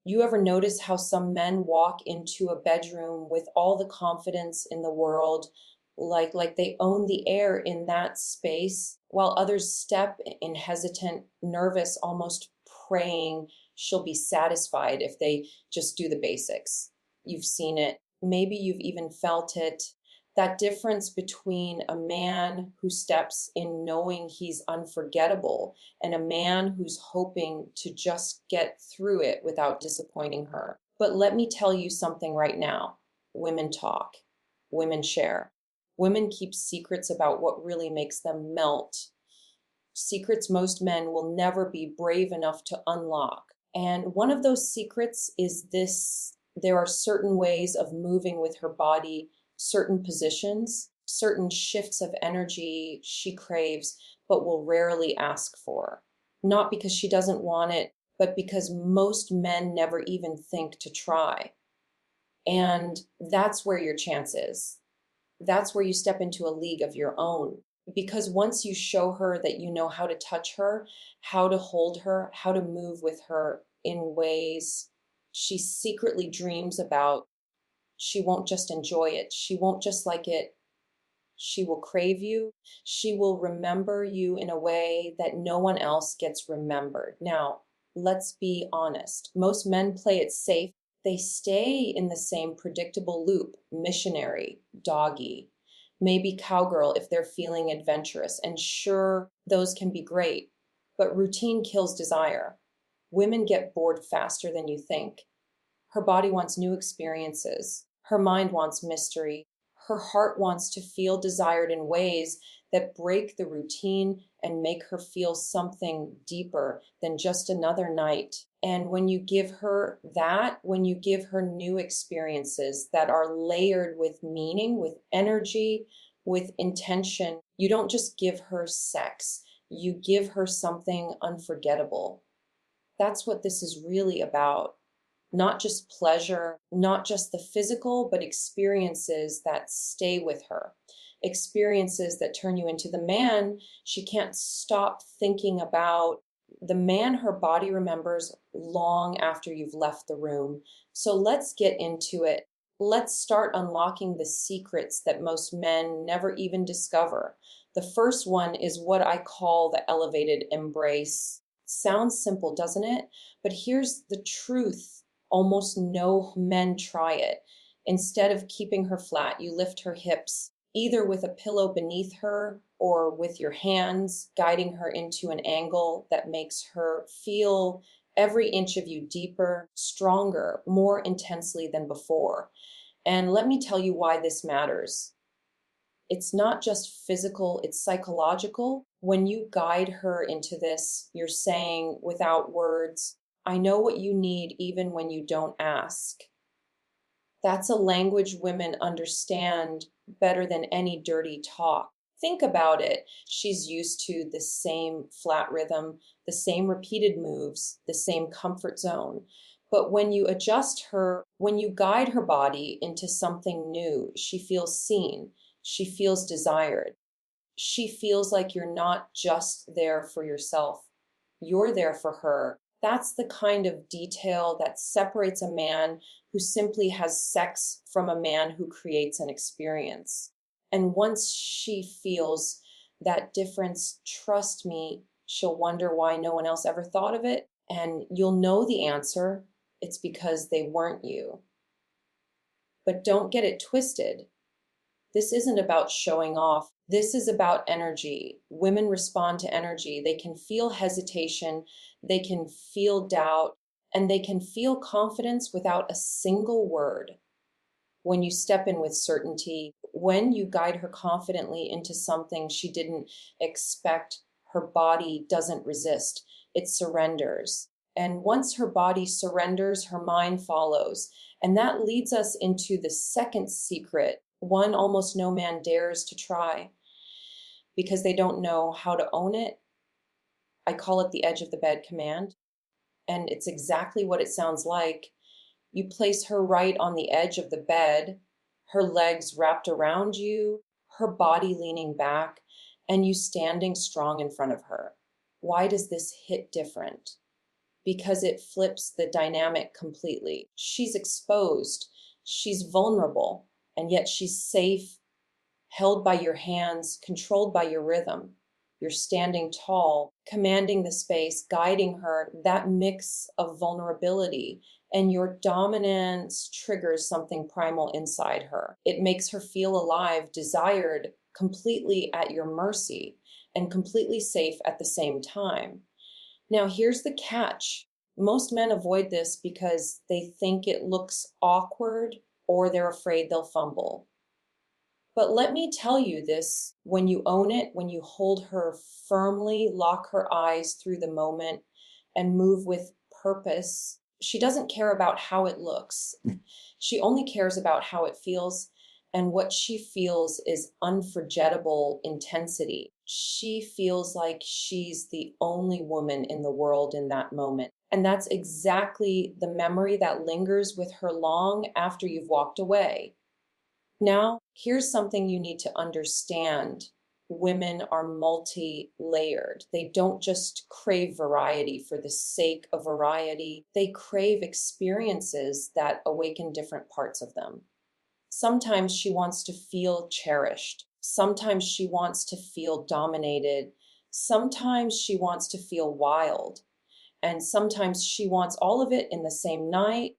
You ever notice how some men walk into a bedroom with all the confidence in the world, like they own the air in that space, while others step in hesitant, nervous, almost praying she'll be satisfied if they just do the basics. You've seen it. Maybe you've even felt it. That difference between a man who steps in knowing he's unforgettable and a man who's hoping to just get through it without disappointing her. But let me tell you something right now. Women talk, women share. Women keep secrets about what really makes them melt. Secrets most men will never be brave enough to unlock. And one of those secrets is this: there are certain ways of moving with her body, certain positions, certain shifts of energy she craves, but will rarely ask for. Not because she doesn't want it, but because most men never even think to try. And that's where your chance is. That's where you step into a league of your own. Because once you show her that you know how to touch her, how to hold her, how to move with her in ways she secretly dreams about, she won't just enjoy it. She won't just like it. She will crave you. She will remember you in a way that no one else gets remembered. Now, let's be honest. Most men play it safe. They stay in the same predictable loop: missionary, doggy, maybe cowgirl if they're feeling adventurous. And sure, those can be great, but routine kills desire. Women get bored faster than you think. Her body wants new experiences. Her mind wants mystery. Her heart wants to feel desired in ways that break the routine and make her feel something deeper than just another night. And when you give her that, when you give her new experiences that are layered with meaning, with energy, with intention, you don't just give her sex, you give her something unforgettable. That's what this is really about. Not just pleasure, not just the physical, but experiences that stay with her. Experiences that turn you into the man she can't stop thinking about, the man her body remembers long after you've left the room. So let's get into it. Let's start unlocking the secrets that most men never even discover. The first one is what I call the elevated embrace. Sounds simple, doesn't it? But here's the truth: almost no men try it. Instead of keeping her flat, you lift her hips, either with a pillow beneath her or with your hands, guiding her into an angle that makes her feel every inch of you deeper, stronger, more intensely than before. And let me tell you why this matters. It's not just physical, it's psychological. When you guide her into this, you're saying without words, I know what you need even when you don't ask. That's a language women understand better than any dirty talk. Think about it. She's used to the same flat rhythm, the same repeated moves, the same comfort zone. But when you adjust her, when you guide her body into something new, she feels seen. She feels desired. She feels like you're not just there for yourself. You're there for her. That's the kind of detail that separates a man who simply has sex from a man who creates an experience. And once she feels that difference, trust me, she'll wonder why no one else ever thought of it. And you'll know the answer. It's because they weren't you. But don't get it twisted. This isn't about showing off. This is about energy. Women respond to energy. They can feel hesitation, they can feel doubt, and they can feel confidence without a single word. When you step in with certainty, when you guide her confidently into something she didn't expect, her body doesn't resist. It surrenders. And once her body surrenders, her mind follows. And that leads us into the second secret, one almost no man dares to try because they don't know how to own it. I call it the edge of the bed command. And it's exactly what it sounds like. You place her right on the edge of the bed, her legs wrapped around you, her body leaning back, and you standing strong in front of her. Why does this hit different? because it flips the dynamic completely. She's exposed, she's vulnerable, and yet she's safe, held by your hands, controlled by your rhythm. You're standing tall, commanding the space, guiding her. That mix of vulnerability and your dominance triggers something primal inside her. It makes her feel alive, desired, completely at your mercy, and completely safe at the same time. Now, here's the catch. Most men avoid this because they think it looks awkward or they're afraid they'll fumble. But let me tell you this, when you own it, when you hold her firmly, lock her eyes through the moment, and move with purpose, she doesn't care about how it looks. She only cares about how it feels. And what she feels is unforgettable intensity. She feels like she's the only woman in the world in that moment. And that's exactly the memory that lingers with her long after you've walked away. Now, here's something you need to understand. Women are multi-layered. They don't just crave variety for the sake of variety. They crave experiences that awaken different parts of them. Sometimes she wants to feel cherished. Sometimes she wants to feel dominated. Sometimes she wants to feel wild. And sometimes she wants all of it in the same night.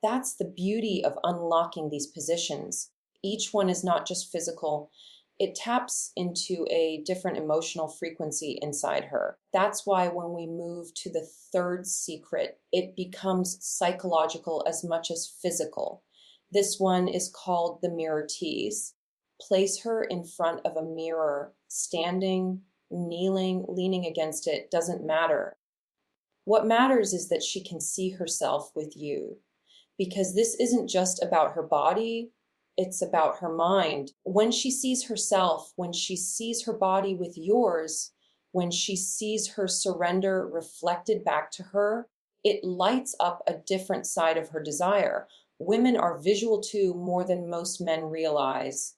That's the beauty of unlocking these positions. Each one is not just physical. It taps into a different emotional frequency inside her. That's why when we move to the third secret, it becomes psychological as much as physical. This one is called the mirror tease. Place her in front of a mirror, standing, kneeling, leaning against it, doesn't matter. What matters is that she can see herself with you. Because this isn't just about her body, it's about her mind. When she sees herself, when she sees her body with yours, when she sees her surrender reflected back to her, it lights up a different side of her desire. Women are visual too, more than most men realize.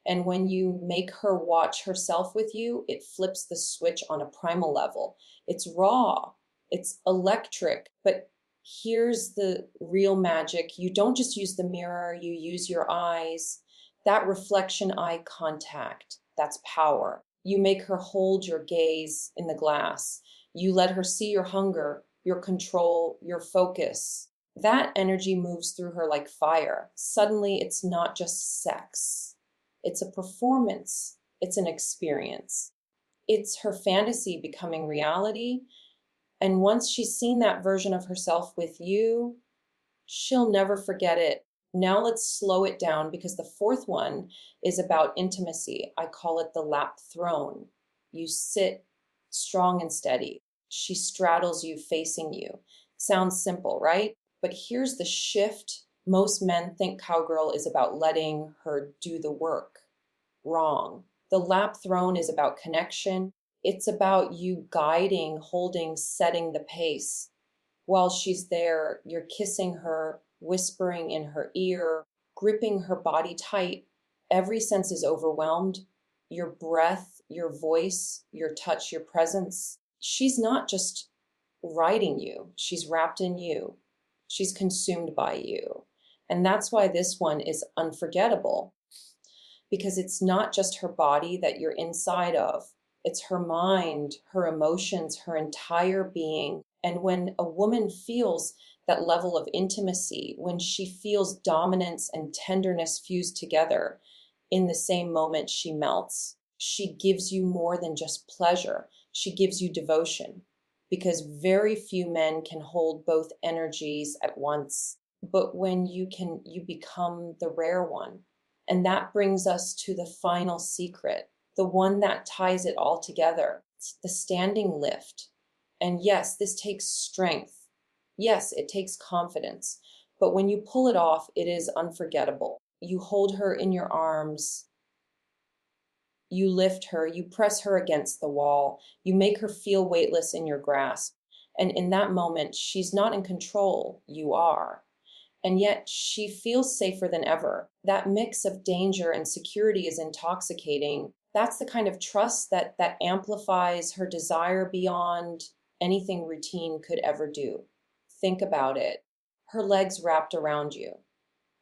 And when you make her watch herself with you, it flips the switch on a primal level. It's raw, it's electric, but here's the real magic. You don't just use the mirror, you use your eyes. That reflection eye contact, that's power. You make her hold your gaze in the glass. You let her see your hunger, your control, your focus. That energy moves through her like fire. Suddenly, it's not just sex. It's a performance. It's an experience. It's her fantasy becoming reality. And once she's seen that version of herself with you, she'll never forget it. Now let's slow it down because the fourth one is about intimacy. I call it the lap throne. You sit strong and steady. She straddles you, facing you. Sounds simple, right? But here's the shift. Most men think cowgirl is about letting her do the work. Wrong. The lap throne is about connection. It's about you guiding, holding, setting the pace. While she's there, you're kissing her, whispering in her ear, gripping her body tight. Every sense is overwhelmed. Your breath, your voice, your touch, your presence. She's not just riding you, she's wrapped in you. She's consumed by you. And that's why this one is unforgettable, because it's not just her body that you're inside of. It's her mind, her emotions, her entire being. And when a woman feels that level of intimacy, when she feels dominance and tenderness fused together, in the same moment she melts. She gives you more than just pleasure. She gives you devotion, because very few men can hold both energies at once. But when you can, you become the rare one. And that brings us to the final secret, the one that ties it all together. It's the standing lift. And yes, this takes strength. Yes, it takes confidence. But when you pull it off, it is unforgettable. You hold her in your arms. You lift her. You press her against the wall. You make her feel weightless in your grasp. And in that moment, she's not in control. You are. And yet she feels safer than ever. That mix of danger and security is intoxicating. That's the kind of trust that amplifies her desire beyond anything routine could ever do. Think about it. Her legs wrapped around you,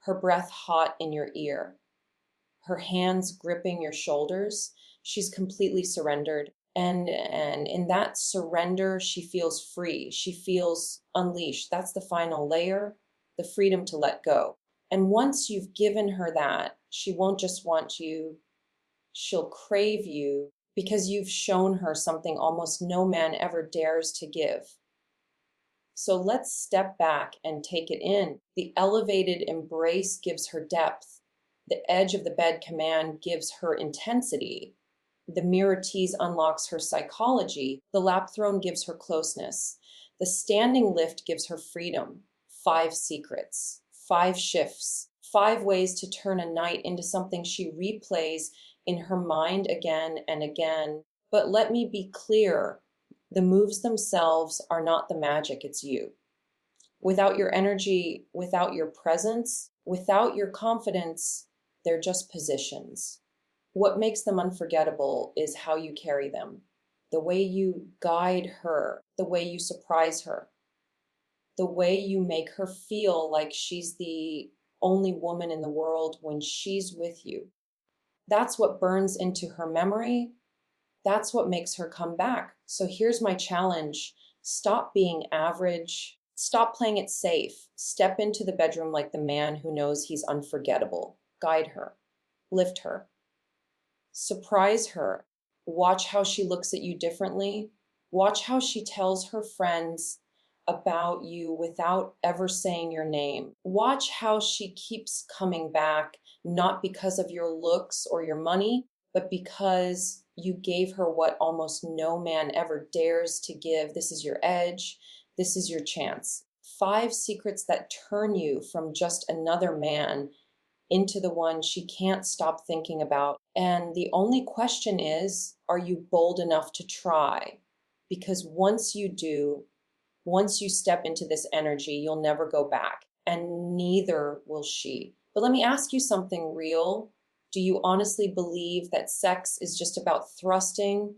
her breath hot in your ear, her hands gripping your shoulders. She's completely surrendered. And in that surrender, she feels free. She feels unleashed. That's the final layer, the freedom to let go. And once you've given her that, she won't just want you, she'll crave you because you've shown her something almost no man ever dares to give. So let's step back and take it in. The elevated embrace gives her depth. The edge of the bed command gives her intensity. The mirror tease unlocks her psychology. The lap throne gives her closeness. The standing lift gives her freedom. 5 secrets, 5 shifts, 5 ways to turn a night into something she replays in her mind again and again. But let me be clear, the moves themselves are not the magic, it's you. Without your energy, without your presence, without your confidence, they're just positions. What makes them unforgettable is how you carry them, the way you guide her, the way you surprise her, the way you make her feel like she's the only woman in the world when she's with you. That's what burns into her memory. That's what makes her come back. So here's my challenge. Stop being average. Stop playing it safe. Step into the bedroom like the man who knows he's unforgettable. Guide her. Lift her. Surprise her. Watch how she looks at you differently. Watch how she tells her friends about you without ever saying your name. Watch how she keeps coming back, not because of your looks or your money, but because you gave her what almost no man ever dares to give. This is your edge. This is your chance. 5 secrets that turn you from just another man into the one she can't stop thinking about. And the only question is, are you bold enough to try? Because once you do, once you step into this energy, you'll never go back, and neither will she. But let me ask you something real. Do you honestly believe that sex is just about thrusting,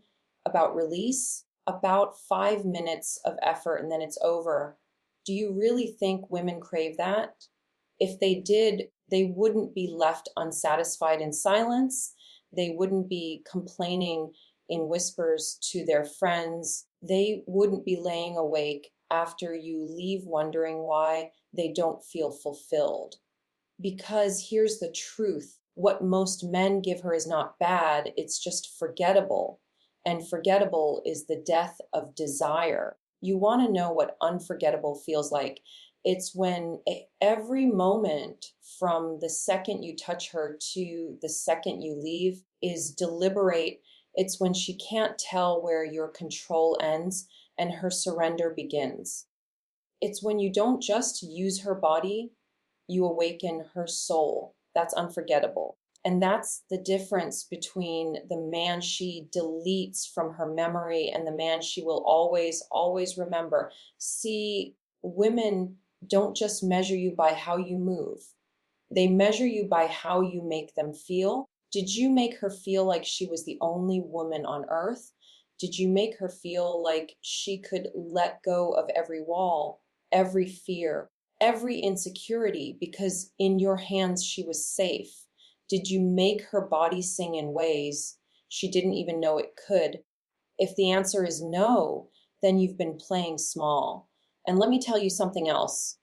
about release, about 5 minutes of effort and then it's over? Do you really think women crave that? If they did, they wouldn't be left unsatisfied in silence. They wouldn't be complaining in whispers to their friends. They wouldn't be laying awake after you leave wondering why they don't feel fulfilled. Because here's the truth. What most men give her is not bad, it's just forgettable. And forgettable is the death of desire. You want to know what unforgettable feels like. It's when every moment from the second you touch her to the second you leave is deliberate. It's when she can't tell where your control ends and her surrender begins. It's when you don't just use her body, you awaken her soul. That's unforgettable. And that's the difference between the man she deletes from her memory and the man she will always, always remember. See, women don't just measure you by how you move. They measure you by how you make them feel. Did you make her feel like she was the only woman on earth? Did you make her feel like she could let go of every wall, every fear, every insecurity because in your hands she was safe? Did you make her body sing in ways she didn't even know it could? If the answer is no, then you've been playing small. And let me tell you something else.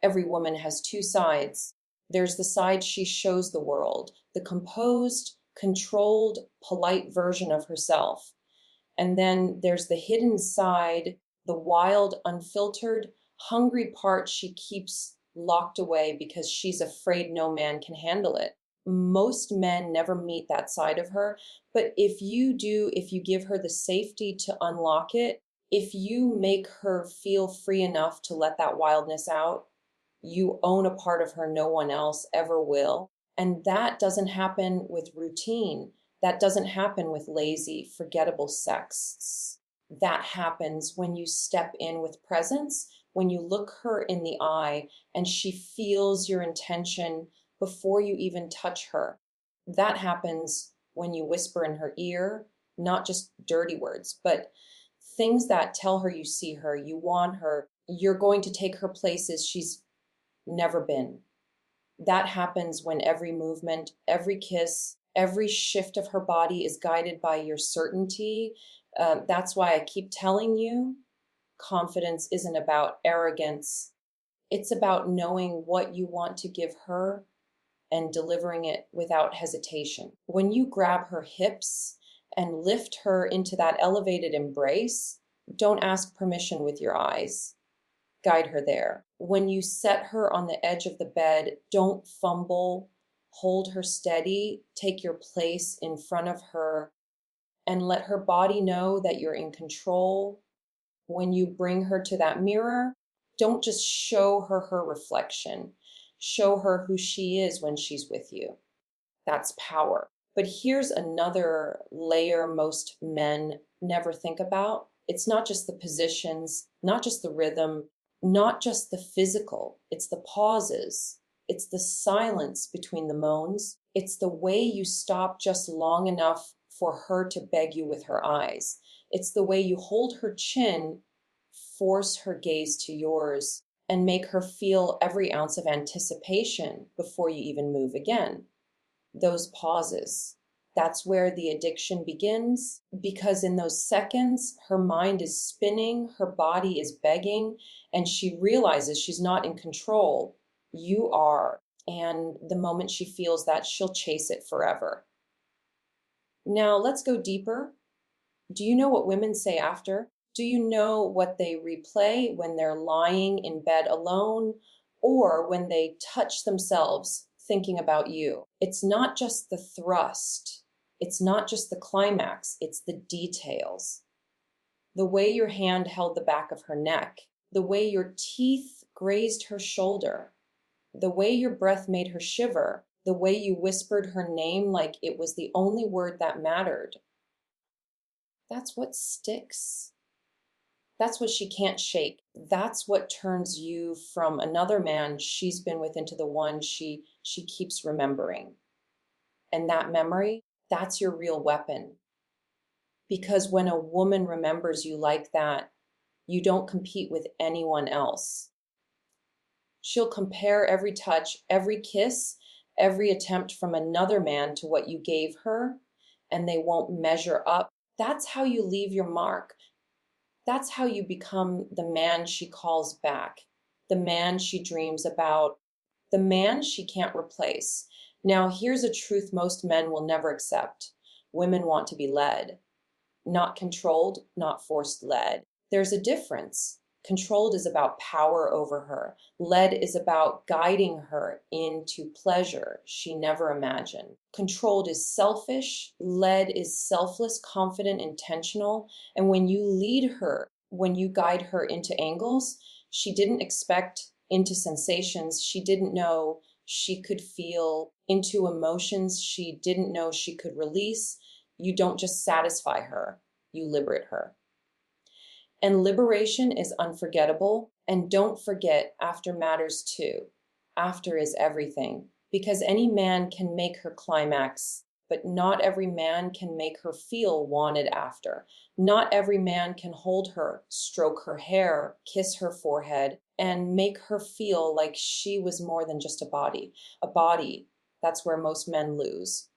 Every woman has 2 sides. There's the side she shows the world, the composed, controlled, polite version of herself. And then there's the hidden side, the wild, unfiltered, hungry part she keeps locked away because she's afraid no man can handle it. Most men never meet that side of her, but if you do, if you give her the safety to unlock it, if you make her feel free enough to let that wildness out, you own a part of her no one else ever will. And that doesn't happen with routine. That doesn't happen with lazy, forgettable sex. That happens when you step in with presence, when you look her in the eye and she feels your intention before you even touch her. That happens when you whisper in her ear, not just dirty words, but things that tell her you see her, you want her, you're going to take her places she's never been. That happens when every movement, every kiss, every shift of her body is guided by your certainty. That's why I keep telling you, confidence isn't about arrogance. It's about knowing what you want to give her and delivering it without hesitation. When you grab her hips and lift her into that elevated embrace, don't ask permission with your eyes. Guide her there. When you set her on the edge of the bed, don't fumble. Hold her steady. Take your place in front of her and let her body know that you're in control. When you bring her to that mirror, don't just show her reflection. Show her who she is when she's with you. That's power. But here's another layer most men never think about. It's not just the positions, not just the rhythm, not just the physical. It's the pauses. It's the silence between the moans. It's the way you stop just long enough for her to beg you with her eyes. It's the way you hold her chin, force her gaze to yours, and make her feel every ounce of anticipation before you even move again. Those pauses. That's where the addiction begins, because in those seconds, her mind is spinning, her body is begging, and she realizes she's not in control. You are. And the moment she feels that, she'll chase it forever. Now, let's go deeper. Do you know what women say after? Do you know what they replay when they're lying in bed alone or when they touch themselves thinking about you? It's not just the thrust. It's not just the climax. It's the details. The way your hand held the back of her neck, the way your teeth grazed her shoulder, the way your breath made her shiver, the way you whispered her name like it was the only word that mattered. That's what sticks. That's what she can't shake. That's what turns you from another man she's been with into the one she keeps remembering. And that memory, that's your real weapon. Because when a woman remembers you like that, you don't compete with anyone else. She'll compare every touch, every kiss, every attempt from another man to what you gave her, and they won't measure up. That's how you leave your mark. That's how you become the man she calls back, the man she dreams about, the man she can't replace. Now, here's a truth most men will never accept. Women want to be led, not controlled, not forced led. There's a difference. Controlled is about power over her. Led is about guiding her into pleasure she never imagined. Controlled is selfish. Led is selfless, confident, intentional. And when you lead her, when you guide her into angles she didn't expect, into sensations she didn't know she could feel, into emotions she didn't know she could release, you don't just satisfy her, you liberate her. And liberation is unforgettable. And don't forget, after matters too. After is everything. Because any man can make her climax, but not every man can make her feel wanted after. Not every man can hold her, stroke her hair, kiss her forehead, and make her feel like she was more than just a body. A body, that's where most men lose.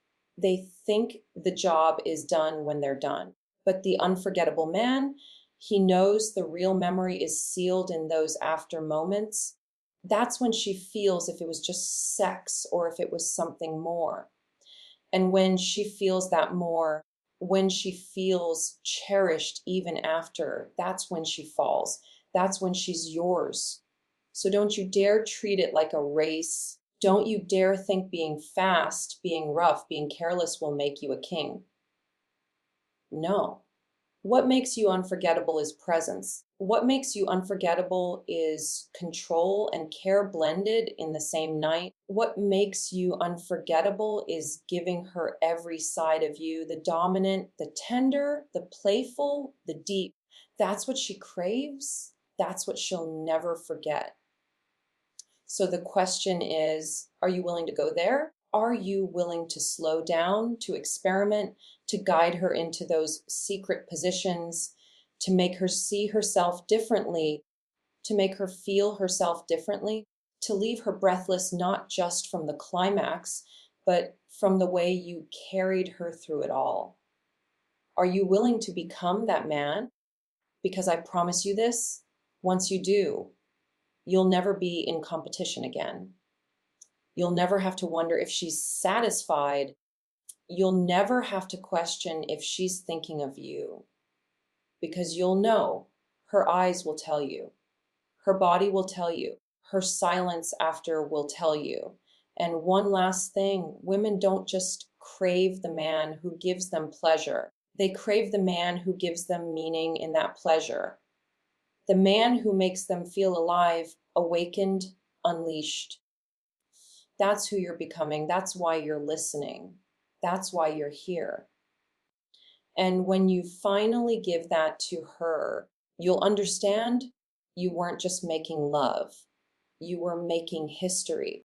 They think the job is done when they're done. But the unforgettable man, he knows the real memory is sealed in those after moments. That's when she feels if it was just sex or if it was something more. And when she feels that more, when she feels cherished even after, that's when she falls. That's when she's yours. So don't you dare treat it like a race. Don't you dare think being fast, being rough, being careless will make you a king. No. What makes you unforgettable is presence. What makes you unforgettable is control and care blended in the same night. What makes you unforgettable is giving her every side of you, the dominant, the tender, the playful, the deep. That's what she craves. That's what she'll never forget. So the question is, are you willing to go there? Are you willing to slow down, to experiment, to guide her into those secret positions, to make her see herself differently, to make her feel herself differently, to leave her breathless not just from the climax, but from the way you carried her through it all. Are you willing to become that man? Because I promise you this, once you do, you'll never be in competition again. You'll never have to wonder if she's satisfied. You'll never have to question if she's thinking of you, because you'll know her eyes will tell you, her body will tell you, her silence after will tell you. And one last thing, women don't just crave the man who gives them pleasure. They crave the man who gives them meaning in that pleasure. The man who makes them feel alive, awakened, unleashed. That's who you're becoming. That's why you're listening. That's why you're here. And when you finally give that to her, you'll understand you weren't just making love, you were making history.